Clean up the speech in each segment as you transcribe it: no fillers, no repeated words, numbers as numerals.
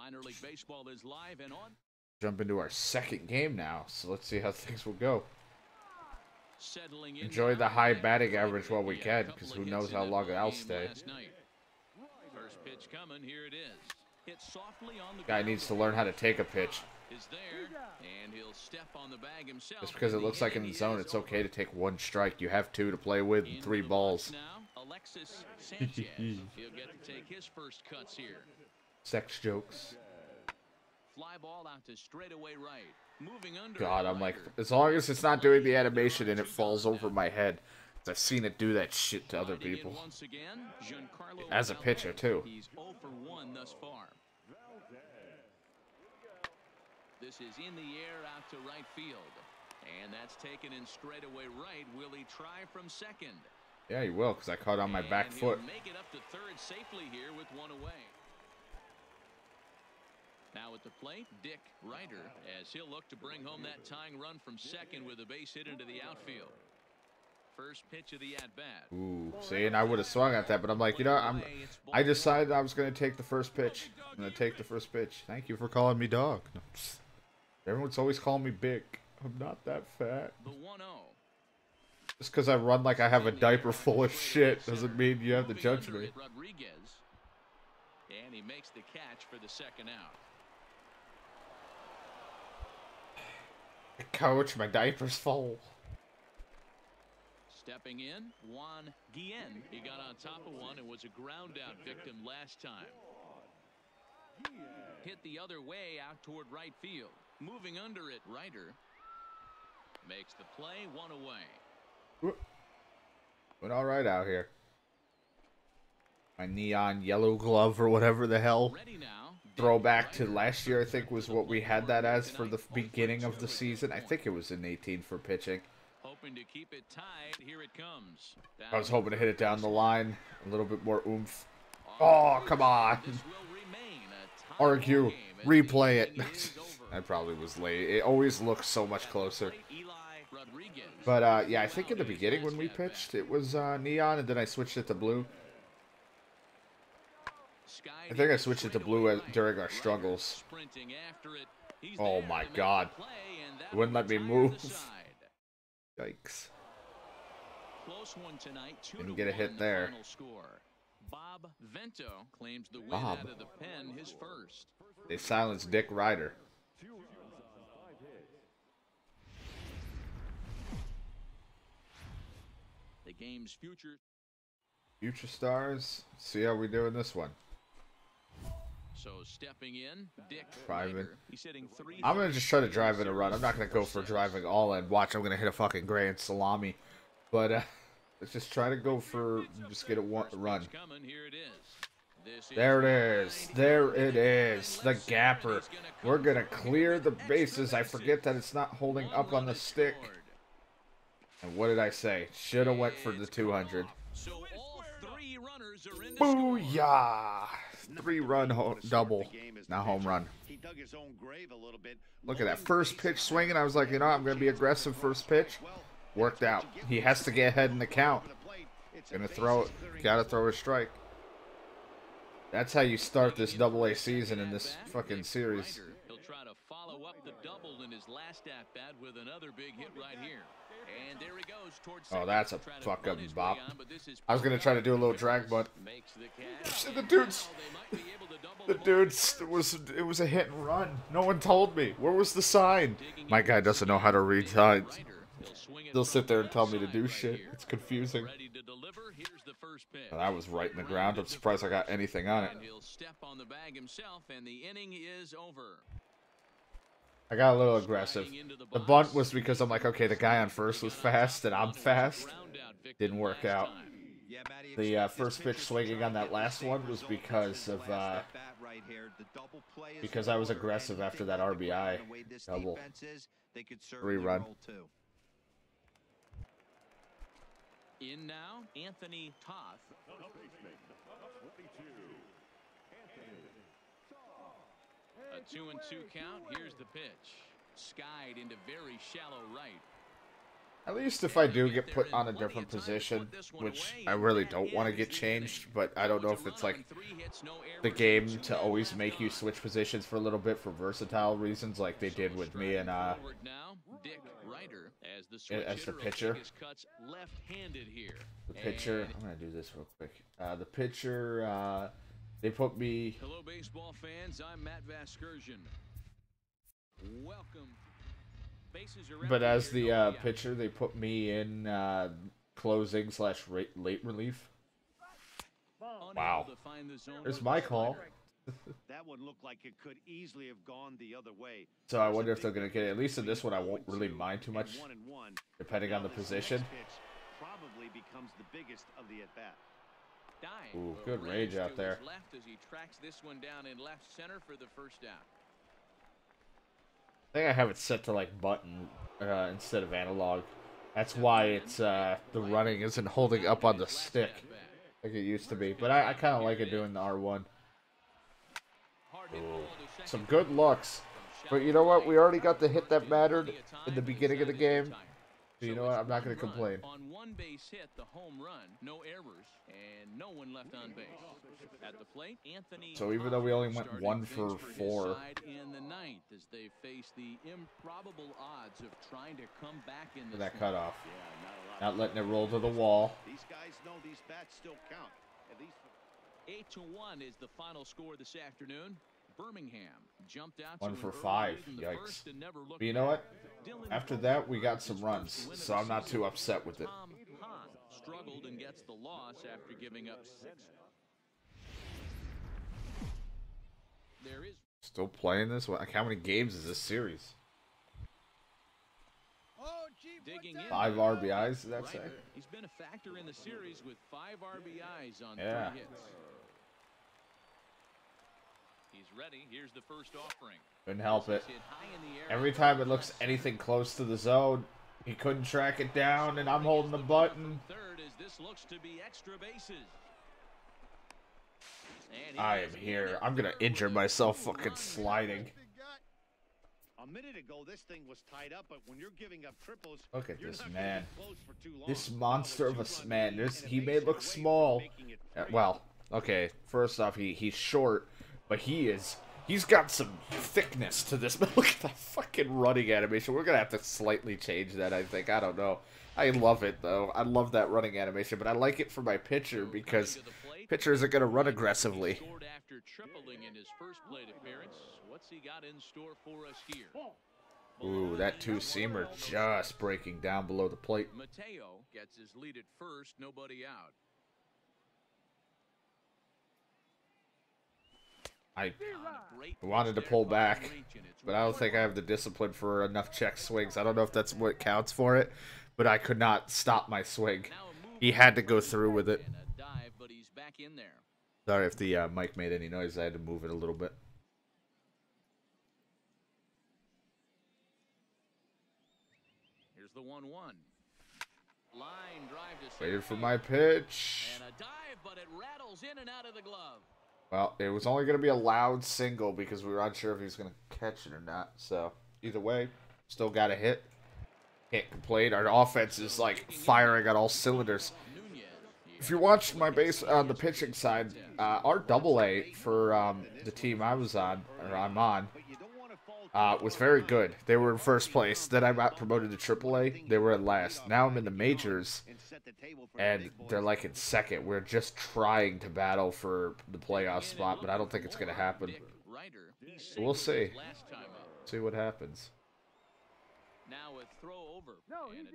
Minor League Baseball is live and on. Jump into our second game now, so let's see how things will go. Enjoy the high batting average while we can, because who knows how long I'll stay. First pitch coming, here it is. Hit softly on the Guy needs to learn how to take a pitch. Is there, and he'll step on the bag himself. Just because it looks like in the zone, it's okay to take one strike. You have two to play with and 3 balls. Now, Alexis Sanchez. He'll get to take his first cuts here. Sex jokes. Fly ball out to straightaway right. Moving under. God, I'm like, as long as it's not doing the animation and it falls over my head. I've seen it do that shit to other people. As a pitcher, too. He's 0 for 1 thus far. This is in the air out to right field. And that's taken in straightaway right. Will he try from second? Yeah, he will, because I caught on my back foot. Make it up to third safely here with 1 away. Now at the plate, D.Ryder, as he'll look to bring home that tying run from second with a base hit into the outfield. First pitch of the at-bat. Ooh, see, and I would have swung at that, but I'm like, you know, I decided I was going to take the first pitch. I'm going to take the first pitch. Thank you for calling me dog. Everyone's always calling me big. I'm not that fat. The 1-0. Just because I run like I have a diaper full of shit doesn't mean you have to judge me. And he makes the catch for the second out. Coach, my diaper's full. Stepping in, Juan Guillen. He got on top of one and was a ground out victim last time. Hit the other way out toward right field. Moving under it, Ryder makes the play, 1 away. Went all right out here. My neon yellow glove or whatever the hell. Throwback to last year, I think, was what we had that as for the beginning of the season. I think it was in 18 for pitching. Hoping to keep it tied. Here it comes. I was hoping to hit it down the line. A little bit more oomph. Oh, come on. Argue. Replay it. I probably was late. It always looks so much closer. But, yeah, I think in the beginning when we pitched, it was neon, and then I switched it to blue. I think I switched it to blue during our struggles. Oh, my God. It wouldn't let me move. Yikes. Didn't get a hit there. Bob Vento claims the win out of the pen, his first. They silenced D.Ryder. The game's future stars. See how we do in this one. So stepping in, D.Ryder. He's hitting 3. I'm gonna just try to drive in a run. I'm not gonna go for driving all in. Watch, I'm gonna hit a fucking grand salami. But let's just try to go for just get a run. There it is. There it is. The gapper. We're gonna clear the bases. I forget that it's not holding up on the stick. And what did I say? Should have went for the 200. Booyah! 3-run double. Now home run. Look at that first pitch swinging. I was like, you know, I'm going to be aggressive first pitch. Worked out. He has to get ahead in the count. Gonna throw it. Gotta throw a strike. That's how you start this AA season in this fucking series. He'll try to follow up the double in his last at bat with another big hit right here. And there he goes towards oh, that's a fuck up bop. I was gonna try to do a little drag, but the dudes, it was a hit and run. No one told me. Where was the sign? My guy doesn't know how to read signs. They'll sit there and tell me to do shit. It's confusing. Well, that was right in the ground. I'm surprised I got anything on it. I got a little aggressive. The bunt was because I'm like, okay, the guy on first was fast and I'm fast. Didn't work out. The first pitch swinging on that last one was because of because I was aggressive after that RBI double 3-run. In now, Anthony Toth. A 2-2 count. Here's the pitch. Skied into very shallow right. At least if I do get put on a different position, which I really don't want to get changed, but I don't know if it's like the game to always make you switch positions for a little bit for versatile reasons, like they did with me and D.Ryder as the pitcher. The pitcher, I'm gonna do this real quick. The pitcher, they put me. Hello, baseball fans. I'm Matt Vasgersian. Welcome. But as the pitcher, they put me in closing / late relief. Wow. There's my call. That one looked like it could easily have gone the other way. So I wonder if they're gonna get it. At least in this one, I won't really mind too much, depending on the position. Probably becomes the biggest of the at bat. Ooh, good range out there. Left as he tracks this one down in left center for the first out. I think I have it set to like button instead of analog. That's why it's the running isn't holding up on the stick like it used to be. But I kind of like it doing the R1. Ooh, some good looks. But you know what? We already got the hit that mattered in the beginning of the game. So you know what? I'm not going to complain. On one base hit, the home run, no errors, and no one left on base. At the plate, Anthony. So even though we only went 1 for 4 in the ninth, as they face the improbable odds of trying to come back in for that cutoff, not letting it roll to the wall. These guys know these bats still count. At least 8-1 is the final score this afternoon. Birmingham jumped out 1 for 5. Yikes. But you know what? After that, we got some runs, so I'm not too upset with it. Struggled and gets the loss after giving up 6. There is still playing this? How many games is this series? 5 RBIs, does that say? He's been a factor in the series with 5 RBIs on 3 hits. He's ready. Here's the first offering. Couldn't help it. Every time it looks anything close to the zone, he couldn't track it down, and I'm holding the button. Third as this looks to be extra bases. I am here. I'm gonna injure myself fucking sliding. a minute ago this thing was tied up, but when you're giving up triples, look at this man. This monster of a man. He may look small. Well, okay. First off, he's short. But he's got some thickness to this. Look at that fucking running animation. We're going to have to slightly change that, I think. I don't know. I love it, though. I love that running animation, but I like it for my pitcher because pitchers are going to run aggressively. After tripling in his first plate appearance, what's he got in store for us here? Ooh, that two-seamer just breaking down below the plate. Mateo gets his lead at first, nobody out. I wanted to pull back, but I don't think I have the discipline for enough check swings. I don't know if that's what counts for it, but I could not stop my swing. He had to go through with it. Sorry if the mic made any noise. I had to move it a little bit. Here's the 1-1. Line drive to waited for my pitch. And a dive, but it rattles in and out of the glove. Well, it was only going to be a loud single because we were unsure if he was going to catch it or not. So, either way, still got a hit. Can't complain. Our offense is, like, firing on all cylinders. If you watched my base on the pitching side, our AA for the team I was on, or I'm on, was very good. They were in first place. Then I got promoted to AAA. They were in last. Now I'm in the majors, and they're like in second. We're just trying to battle for the playoff spot, but I don't think it's going to happen. So we'll see. See what happens.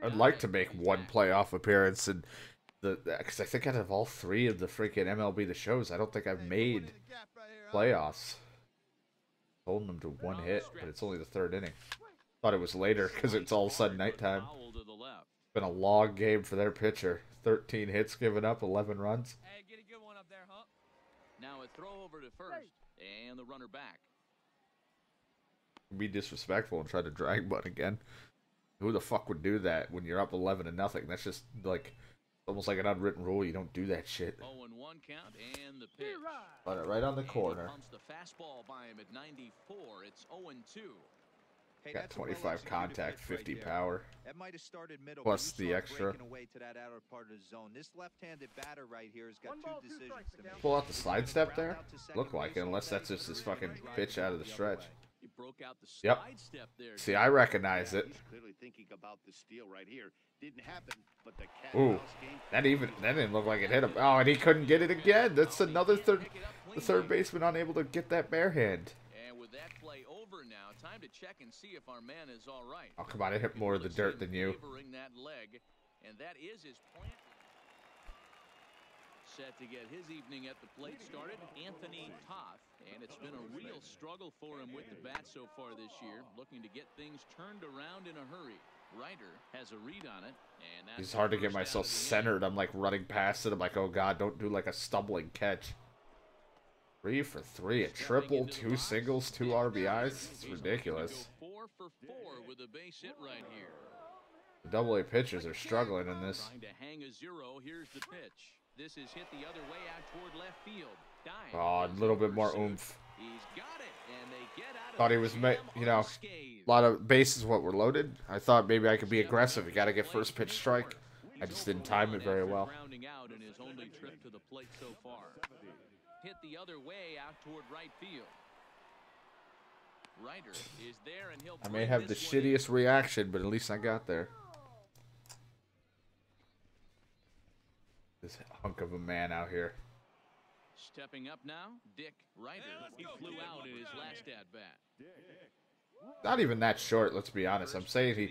I'd like to make one playoff appearance, and because I think out of all 3 of the freaking MLB The Shows, I don't think I've made playoffs. Holding them to 1 hit, but it's only the 3rd inning. Thought it was later because it's all of a sudden nighttime. Been a long game for their pitcher. 13 hits given up, 11 runs. Hey, get a good one up there, huh? Now a throw over to first, and the runner back. Be disrespectful and try to drag butt again. Who the fuck would do that when you're up 11-0? That's just like almost like an unwritten rule. You don't do that shit. 0-1 count and the pitch. Put it right on the corner. Pumps the fastball by him at 94. It's 0-2. Got 25 contact, 50 power. That might have started middle, Plus the extra. away to that outer part of the zone. This left-handed batter right here has got two decisions to make. Pull out the slide step there? Look like it, unless that's just his fucking pitch out of the stretch. Yep. See, I recognize it. Clearly thinking about the steal right here. Didn't happen, but the Ooh, that didn't look like it hit him. Oh, and he couldn't get it again. That's another the third baseman unable to get that bare hand. And with that play over now, time to check and see if our man is all right. Oh, come on, I hit more of the dirt than you. That leg, and that is his plan. Set to get his evening at the plate started, Anthony Toth, and it's been a real struggle for him with the bat so far this year, looking to get things turned around in a hurry. Ryder has a read on it, and that's it's hard to get myself centered. I'm like running past it. I'm like, oh god, don't do like a stumbling catch. 3 for 3, a triple, 2 singles, 2 RBIs. It's ridiculous. 4 for 4 with a base hit right here. The double-A pitchers are struggling in this. Trying to hang a zero. Here's the pitch. This is hit the other way out toward left field. Oh, a little bit more oomph. He's got it, and they get out of Thought he was, you know, a lot of bases what were loaded. I thought maybe I could be aggressive. You got to get first pitch strike. I just didn't time it very well. Rounding out in his only trip to the plate so far. Hit the other way out toward right field. Ryder is there, and he'll. I may have the shittiest reaction, but at least I got there. This hunk of a man out here. Stepping up now, D.Ryder. He flew out in his last at-bat. Not even that short, let's be honest. I'm saying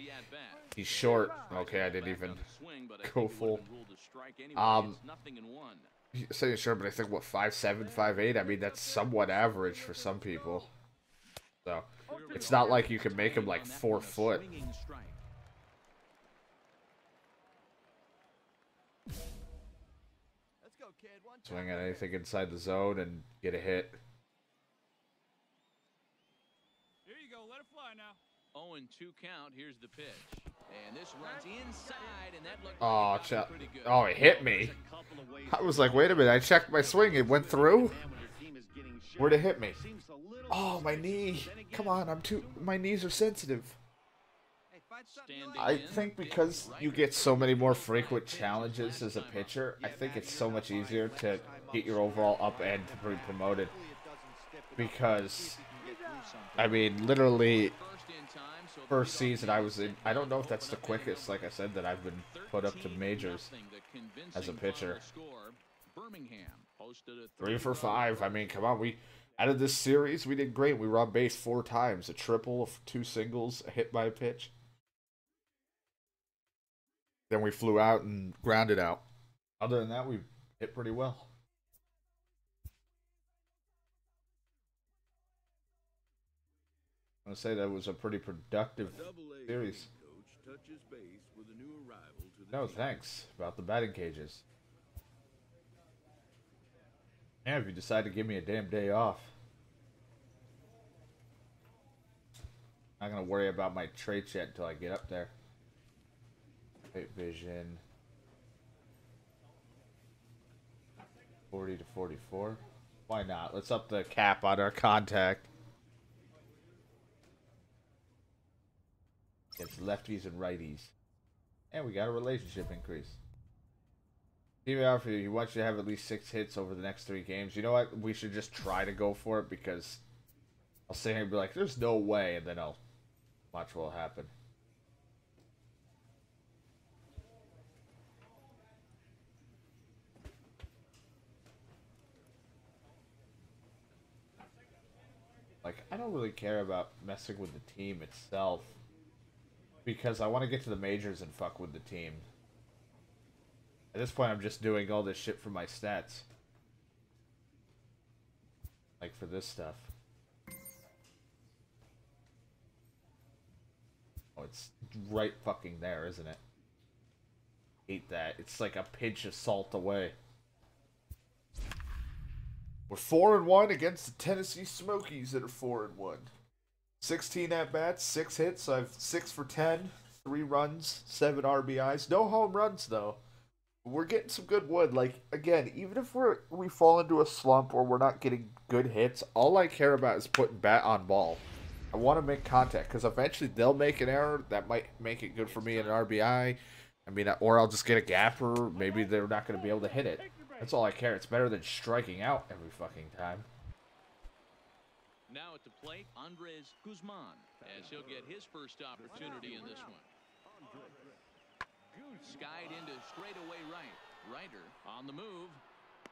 he's short. Okay, I didn't even go full. Saying short, but I think, what, 5'7", 5'8"? I mean, that's somewhat average for some people. So, it's not like you can make him, like, 4 foot. Swing at anything inside the zone and get a hit. Here you go, let it fly now. 0-2 count. Here's the pitch, and this runs inside, and that looked like pretty good. Oh, it hit me. I was like, wait a minute. I checked my swing. It went through. Where'd it hit me? Oh, my knee. Come on, my knees are sensitive. I think because you get so many more frequent challenges as a pitcher, I think it's so much easier to get your overall up end to be promoted. Because, I mean, literally, first season I was in, I don't know if that's the quickest, like I said, that I've been put up to majors as a pitcher. 3 for 5. I mean, come on, out of this series, we did great. We were on base 4 times, a triple, 2 singles, a hit by a pitch. Then we flew out and grounded out. Other than that, we hit pretty well. I'm going to say that was a pretty productive series. No, thanks. About the batting cages. Yeah, if you decide to give me a damn day off. I'm not going to worry about my traits yet until I get up there. Vision 40 to 44. Why not? Let's up the cap on our contact. Against lefties and righties. And we got a relationship increase. Team outfielder, he wants you to have at least 6 hits over the next 3 games. You know what? We should just try to go for it, because I'll sit here and be like, there's no way, and then I'll watch what will happen. Like, I don't really care about messing with the team itself, because I want to get to the majors and fuck with the team. At this point, I'm just doing all this shit for my stats. Like, for this stuff. Oh, it's right fucking there, isn't it? Hate that. It's like a pinch of salt away. We're 4-1 against the Tennessee Smokies that are 4-1. 16 at-bats, 6 hits. I've 6 for 10, 3 runs, 7 RBIs. No home runs, though. We're getting some good wood. Like, again, even if we fall into a slump or we're not getting good hits, all I care about is putting bat on ball. I want to make contact because eventually they'll make an error that might make it good for me in an RBI. I mean, or I'll just get a gapper. Maybe they're not going to be able to hit it. That's all I care. It's better than striking out every fucking time. Now at the plate, Andres Guzman, as he'll get his first opportunity in this one. Skied into straightaway right. Ryder on the move.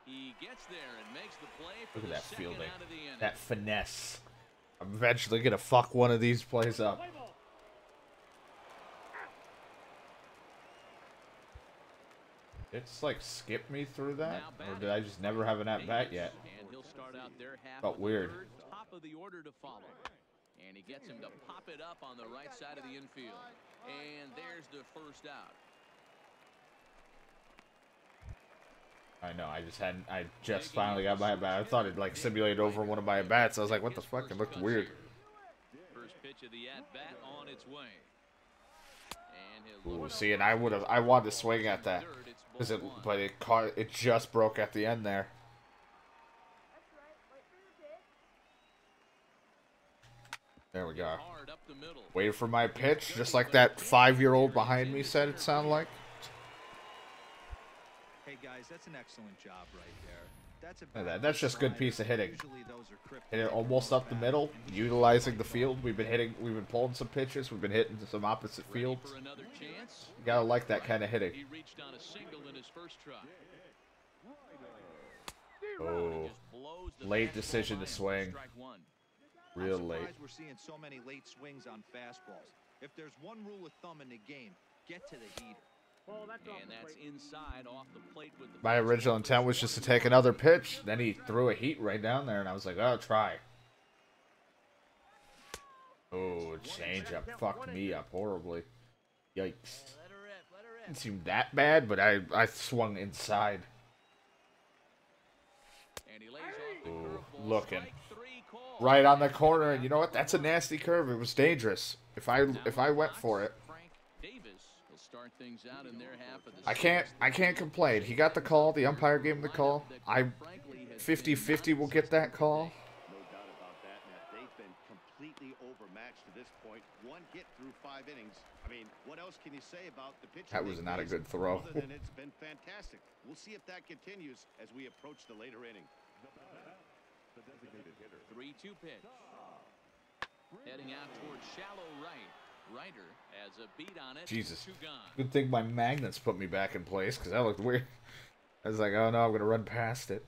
He gets there and makes the play for Look at the that second fielding. out of the inning. That finesse. I'm eventually going to fuck one of these plays up. It's like skip me through that, or did I just never have an at bat yet? And he'll start out their half Felt of the weird. third, top of the order to follow. And he gets him to pop it up on the right side of the infield. And there's the first out. I know, I just finally got my at bat. I thought it like simulated over one of my at bats. I was like, what the fuck? It looked weird. First pitch of the at bat on its way. And Ooh, see, and I wanted to swing at that, but it just broke at the end there. There we go. Waiting for my pitch, just like that 5-year-old behind me said it sounded like. Hey guys, that's an excellent job right there. That's just good piece of hitting. Hit it almost up the middle, utilizing the field. We've been pulling some pitches. We've been hitting some opposite fields. You gotta like that kind of hitting. Oh, late decision to swing. Real late. We're seeing so many late swings on fastballs. If there's one rule of thumb in the game, get to the heater. And that's inside off the plate with the My original intent was just to take another pitch. Then he threw a heat right down there, and I was like, oh, try. Oh, changeup fucked me up horribly. Yikes. Didn't seem that bad, but I swung inside. Ooh, looking. Right on the corner, and you know what? That's a nasty curve. It was dangerous. If I went for it. I can't complain. He got the call. The umpire gave him the call. 50-50 will get that call. No doubt about that, Matt. They've been completely overmatched to this point. One hit through 5 innings. I mean, what else can you say about the pitching? That was not a good throw. Other than it's been fantastic. We'll see if that continues as we approach the later inning. The designated hitter. 3-2 pitch. Heading out towards shallow right. Ryder has a beat on it. Jesus. Good thing my magnets put me back in place, because that looked weird. I was like, oh no, I'm going to run past it.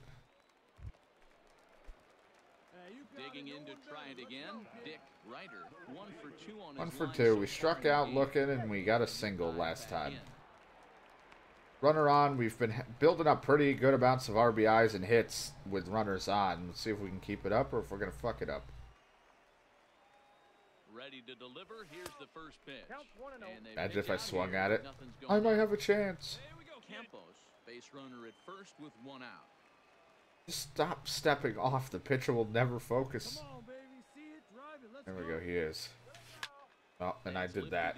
Digging in to try it again. D.Ryder, 1 for 2 on his 1 for line 2. so We far struck in out the looking, and we got a single last time. Runner on. We've been building up pretty good amounts of RBIs and hits with runners on. Let's see if we can keep it up or if we're going to fuck it up. Ready to deliver. Here's the first pitch. Imagine if I swung at it. I might have a chance. Campos, base runner at first with 1 out. Just stop stepping off. The pitcher will never focus. There we go. He is. Oh, and I did that.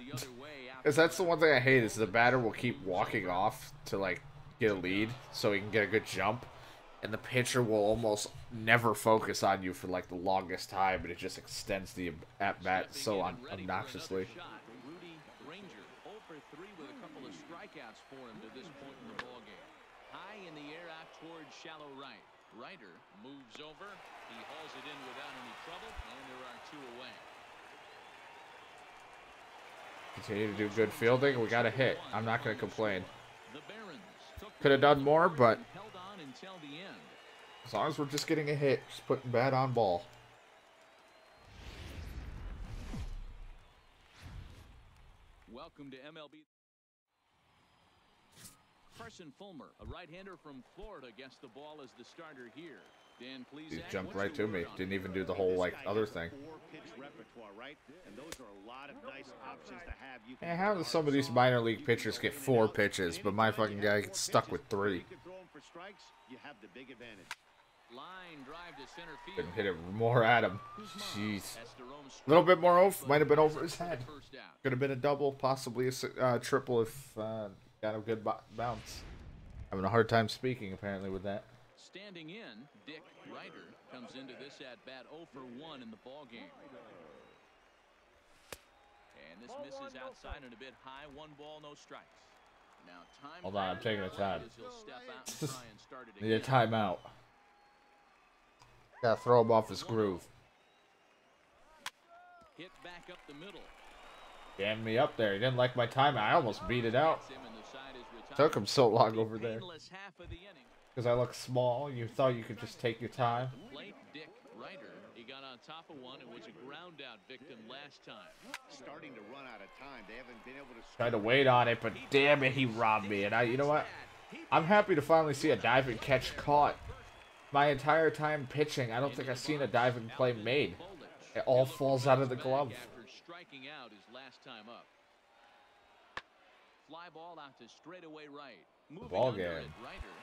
Because that's the one thing I hate is the batter will keep walking off to like get a lead so he can get a good jump. And the pitcher will almost never focus on you for like the longest time, and it just extends the at-bat so obnoxiously. Rudy Ranger, 0 for 3 with a couple of strikeouts for him to this point in the ballgame. High in the air out towards shallow right. Ryder moves over. He hauls it in without any trouble, and there are 2 away. Continue to do good fielding. We got a hit. I'm not going to complain. Could have done more, but as long as we're just getting a hit, just putting bat on ball. Welcome to MLB. Carson Fulmer, a right-hander from Florida, gets the ball as the starter here. Dan, please. He jumped right to me. Didn't even do the whole like other thing. And how do some of these minor league pitchers get 4 pitches, but my fucking guy gets stuck with 3? Couldn't hit it more at him. Jeez. A little bit more off. Might have been over his head. Could have been a double, possibly a triple if got a good bounce. Having a hard time speaking apparently with that. Standing in, D.Ryder comes into this at bat 0 for 1 in the ball game. And this misses outside and a bit high. 1 ball, no strikes. Now time. Hold on, I'm taking a time. He'll step out and try and start it Need a again. timeout. Gotta throw him off his groove. Hit back up the middle. Jammed me up there. He didn't like my time. I almost beat it out. Took him so long over there. Because I look small. You thought you could just take your time. D.Ryder, he got on top of one and was a ground out victim last time. Starting to run out of time. They haven't been able to Tried to wait on it, but damn it, he robbed me. And you know what? I'm happy to finally see a diving catch caught. My entire time pitching, I don't think I've seen a diving play made. It all falls out of the glove. After striking out his last time up. Fly ball out to straightaway right. Moving Ball under game. it, Ryder,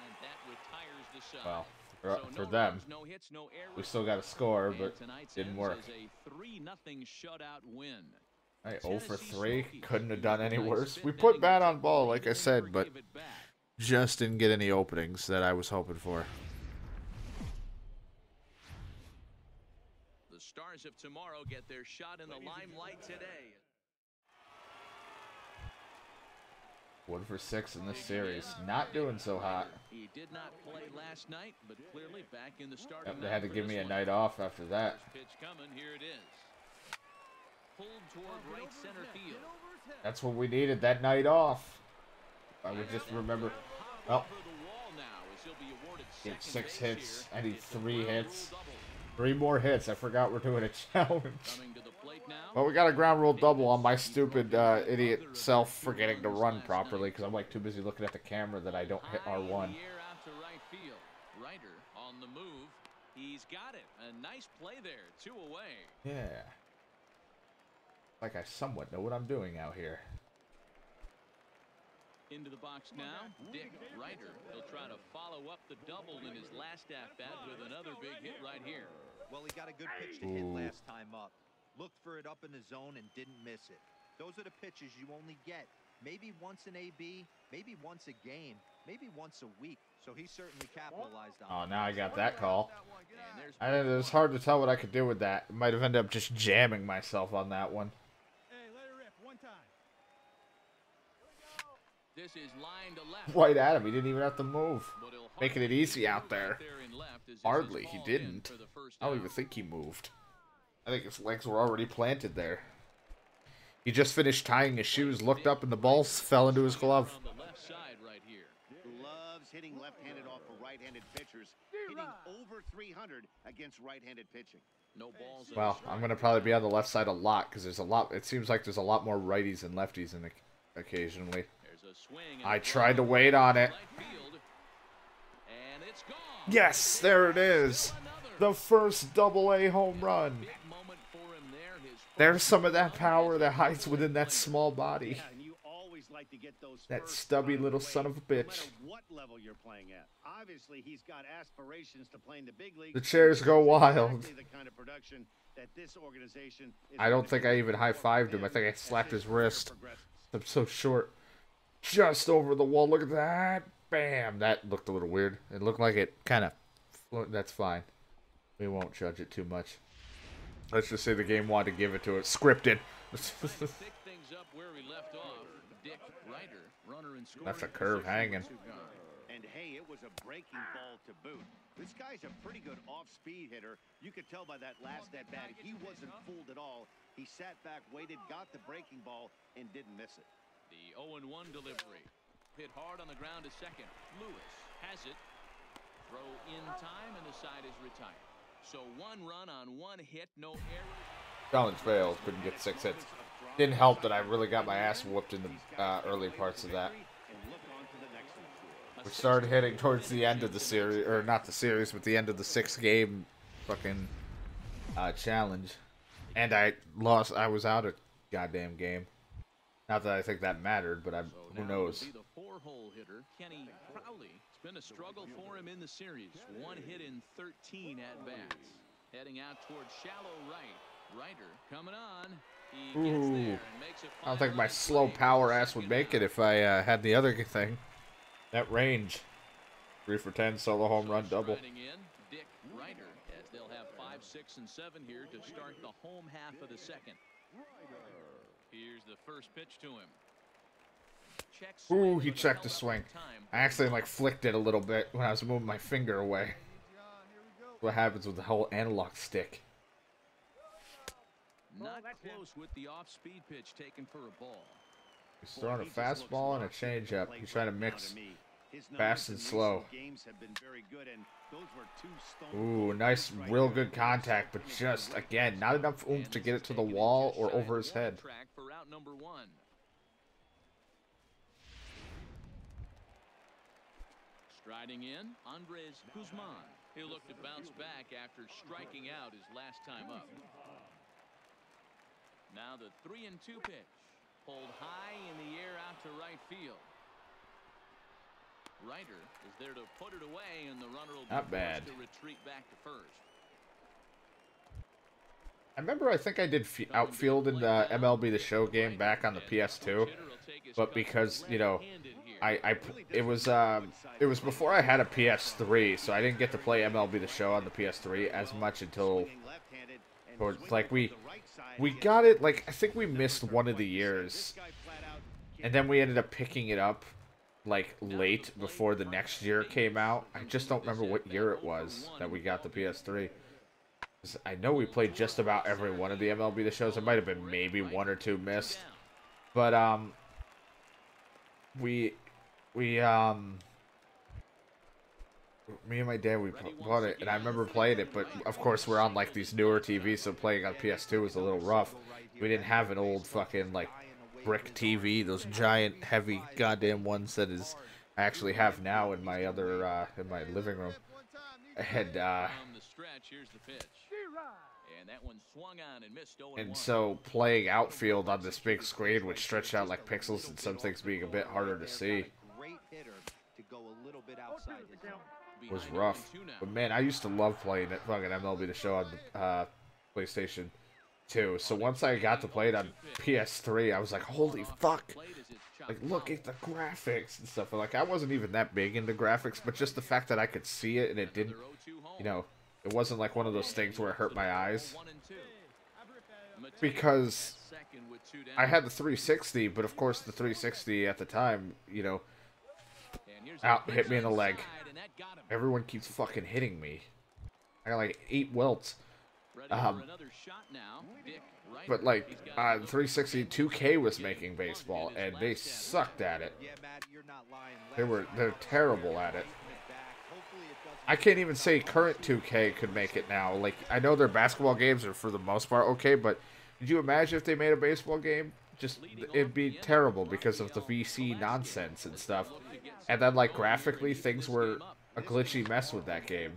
and that retires the side. Well, So for no them, runs, no hits, no errors. we still got a score, And but tonight's didn't ends work. as a 3-0 shutout win. Hey, 0 for 3. Couldn't have done any worse. We put bat on ball, like I said, but just didn't get any openings that I was hoping for. The Stars of tomorrow get their shot in the limelight today. 1 for 6 in this series. Not doing so hot. He did not play last night, but clearly back in the starting. Yep, they had to give me a night off after that. Pitch coming, here it is. Pulled toward right center field. That's what we needed, that night off. I would just remember. Oh, get 6 hits. I need 3 hits. 3 more hits. I forgot we're doing a challenge. Well, we got a ground rule double on my stupid idiot self forgetting to run properly because I'm like too busy looking at the camera that I don't hit R1. Ryder on the move. He's got it. A nice play there. 2 away. Yeah. Like I somewhat know what I'm doing out here. Into the box now, D.Ryder. He'll try to follow up the double in his last at-bat with another big hit right here. Well, he got a good pitch to hit last time up. Looked for it up in the zone and didn't miss it. Those are the pitches you only get. Maybe once an AB, maybe once a game, maybe once a week. So he certainly capitalized on it. Oh, now I got that call. It was hard to tell what I could do with that. It might have ended up just jamming myself on that one. This is line to left. Right at him. He didn't even have to move. Making it easy out there. Hardly. He didn't. I don't even think he moved. I think his legs were already planted there. He just finished tying his shoes, looked up, and the ball fell into his glove. Loves hitting left-handed off for right-handed pitchers. Hitting over 300 against right-handed pitching. No balls. Well, I'm going to probably be on the left side a lot because there's a lot. It seems like there's a lot more righties than lefties in occasionally. I tried to wait on it. Yes, there it is. The first double-A home run. There's some of that power that hides within that small body. That stubby little son of a bitch. What level you're playing at? Obviously, he's got aspirations to play in the big leagues. The chairs go wild. The kind of production that this organization is. I don't think I even high-fived him. I think I slapped his wrist. I'm so short. Just over the wall. Look at that. Bam. That looked a little weird. It looked like it kind of... That's fine. We won't judge it too much. Let's just say the game wanted to give it to it. Scripted. That's a curve hanging. And hey, it was a breaking ball to boot. This guy's a pretty good off-speed hitter. You could tell by that last at-bat, he wasn't fooled at all. He sat back, waited, got the breaking ball, and didn't miss it. The 0-1 delivery. Hit hard on the ground to second. Lewis has it. Throw in time, and the side is retired. So 1 run on 1 hit, no errors. Challenge failed. Couldn't get 6 hits. Didn't help that I really got my ass whooped in the early parts of that. We started hitting towards the end of the series, or not the series, but the end of the 6-game fucking challenge. And I lost. I was out a goddamn game. Not that I think that mattered, but who knows. The 4-hole hitter, Kenny Crowley. It's been a struggle for him in the series. 1 hit in 13 at-bats. Heading out towards shallow right. Ryder coming on. He gets there and makes it. I don't think my slow power ass would make it if I had the other thing. That range. 3 for 10 solo home run double. D.Ryder, as they'll have 5, 6, and 7 here to start the home half of the second. Here's the first pitch to him. Ooh, he checked the swing. I actually like flicked it a little bit when I was moving my finger away. What happens with the whole analog stick? Not close with the off-speed pitch taken for a ball. He's throwing a fastball and a changeup. He's trying to mix fast and slow. Ooh, nice, real good contact, but just, again, not enough oomph to get it to the wall or over his head. Striding in, Andres Guzman. He'll look to bounce back after striking out his last time up. Now the 3-2 pitch. Pulled high in the air out to right field. Ryder is there to put it away, and the runner will be forced to retreat back to first. I remember I think I did outfield in the MLB The Show game back on the PS2, but because, you know, it was before I had a PS3, so I didn't get to play MLB The Show on the PS3 as much until like we got it, like, I think we missed one of the years, and then we ended up picking it up like late before the next year came out. I just don't remember what year it was that we got the PS3. I know we played just about every one of the MLB The Shows. There might have been maybe one or two missed, but me and my dad, we bought it, and I remember playing it, but of course we're on like these newer TVs, so playing on PS2 was a little rough. We didn't have an old fucking like brick TV, those giant heavy goddamn ones that is I actually have now in my other in my living room. And so playing outfield on this big screen, which stretched out like pixels, and some things being a bit harder to see, was rough. But man, I used to love playing it fucking MLB The Show on the PlayStation 2. So once I got to play it on PS3, I was like, holy fuck! Like, look at the graphics and stuff. Like, I wasn't even that big into graphics, but just the fact that I could see it and it didn't, you know, it wasn't like one of those things where it hurt my eyes. Because I had the 360, but of course the 360 at the time, you know, hit me in the leg. Everyone keeps fucking hitting me. I got like 8 welts. But like 360 2K was making baseball, and they sucked at it. They're terrible at it. I can't even say current 2K could make it now. Like, I know their basketball games are for the most part okay, but could you imagine if they made a baseball game? Just, it'd be terrible because of the VC nonsense and stuff. And then, like, graphically, things were a glitchy mess with that game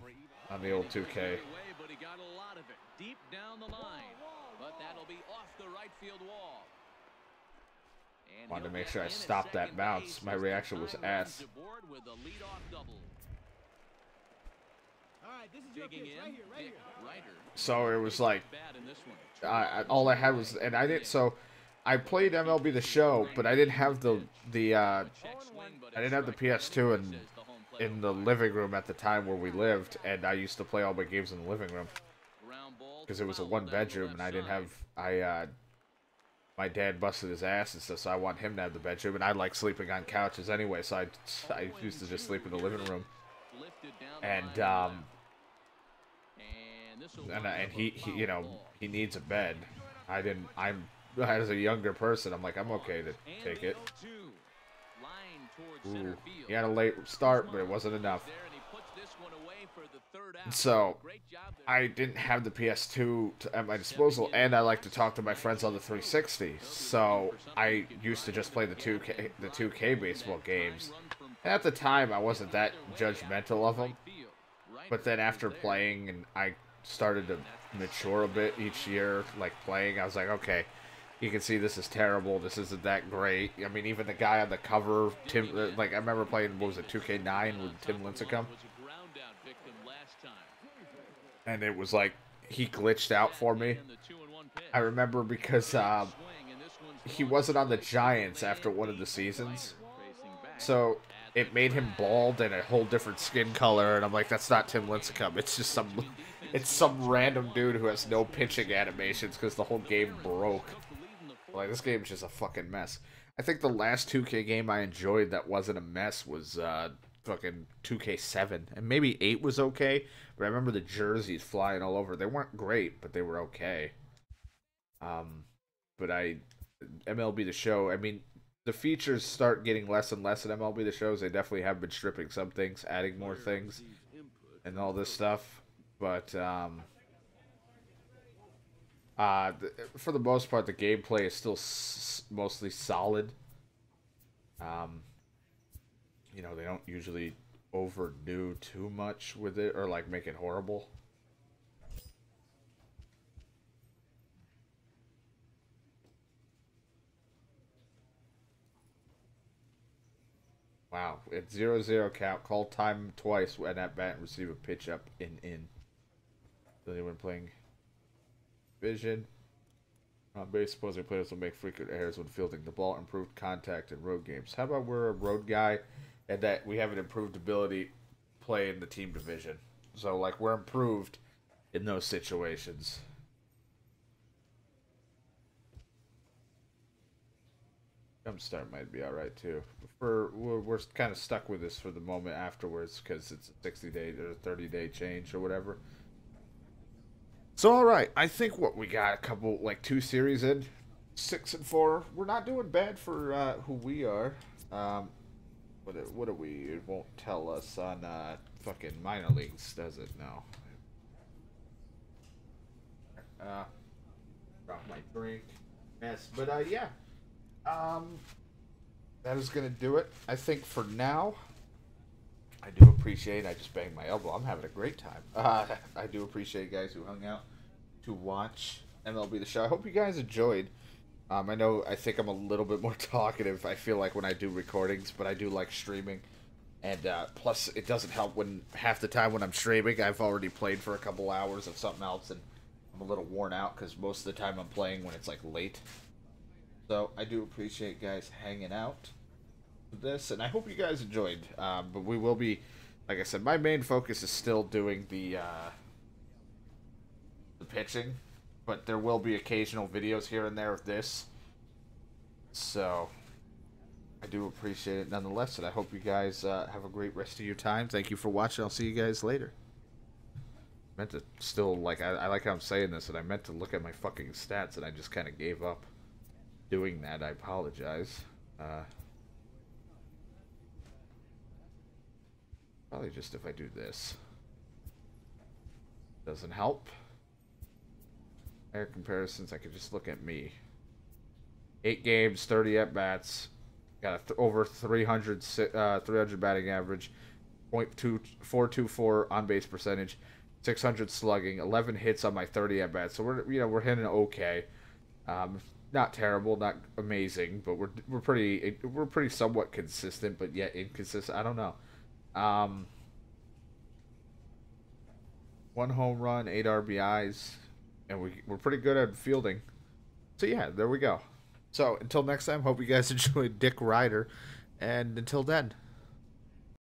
on the old 2K. Wanted to make sure I stopped that bounce. My reaction was ass. So it was like, all I had was, and I didn't, so I played MLB The Show, but I didn't have the PS2 in the living room at the time where we lived, and I used to play all my games in the living room because it was a 1-bedroom, and I didn't have, my dad busted his ass and stuff, so I want him to have the bedroom, and I like sleeping on couches anyway, so I used to just sleep in the living room, and he you know, he needs a bed. As a younger person, I'm like, I'm okay to take it. Ooh, he had a late start, but it wasn't enough. So, I didn't have the PS2 at my disposal, and I like to talk to my friends on the 360. So, I used to just play the 2K baseball games. And at the time, I wasn't that judgmental of them. But then after playing, and I started to mature a bit each year, like playing, I was like, okay, you can see this is terrible, this isn't that great. I mean, even the guy on the cover, like, I remember playing, what was it, 2K9 with Tim Lincecum? And it was like, he glitched out for me. I remember because he wasn't on the Giants after one of the seasons. So it made him bald and a whole different skin color, and I'm like, that's not Tim Lincecum. It's just some random dude who has no pitching animations because the whole game broke. Like, this game's just a fucking mess. I think the last 2K game I enjoyed that wasn't a mess was fucking 2K7. And maybe 8 was okay, but I remember the jerseys flying all over. They weren't great, but they were okay. But MLB The Show, I mean, the features start getting less and less in MLB The Shows. They definitely have been stripping some things, adding more things, and all this stuff. But for the most part, the gameplay is still mostly solid. You know, they don't usually overdo too much with it or like make it horrible. Wow, it's 0-0 count. Call time twice when at bat and receive a pitch up in. So anyone playing vision. On base, opposing players will make frequent errors when fielding the ball. Improved contact in road games. How about we're a road guy and that we have an improved ability playing the team division? So, like, we're improved in those situations. Jumpstart might be alright, too. We're kind of stuck with this for the moment afterwards because it's a 60-day or 30-day change or whatever. So, alright, I think what we got, a couple, like 2 series in, 6-4. We're not doing bad for who we are. What are we? It won't tell us on fucking minor leagues, does it? No. Drop my drink. Yes, but yeah. That is gonna do it. I think for now. I do appreciate. I just banged my elbow. I'm having a great time. I do appreciate you guys who hung out to watch MLB The Show. I hope you guys enjoyed. I think I'm a little bit more talkative, I feel like, when I do recordings, but I do like streaming. And plus, it doesn't help when half the time when I'm streaming, I've already played for a couple hours of something else, and I'm a little worn out because most of the time I'm playing when it's like late. So I do appreciate guys hanging out with this, and I hope you guys enjoyed. But we will be, like I said, my main focus is still doing the pitching. But there will be occasional videos here and there of this. So, I do appreciate it nonetheless. And I hope you guys have a great rest of your time. Thank you for watching. I'll see you guys later. I meant to still, like, I like how I'm saying this. And I meant to look at my fucking stats. And I just kind of gave up doing that. I apologize. Probably just if I do this. Doesn't help. Air comparisons, I could just look at me. 8 games, 30 at-bats. Got over 300 batting average. .424 on-base percentage. 600 slugging. 11 hits on my 30 at-bats. So we're hitting okay. Not terrible, not amazing, but we're pretty somewhat consistent, but yet inconsistent. I don't know. 1 home run, 8 RBIs. And we're pretty good at fielding. So yeah, there we go. So until next time, hope you guys enjoyed D.Ryder. And until then.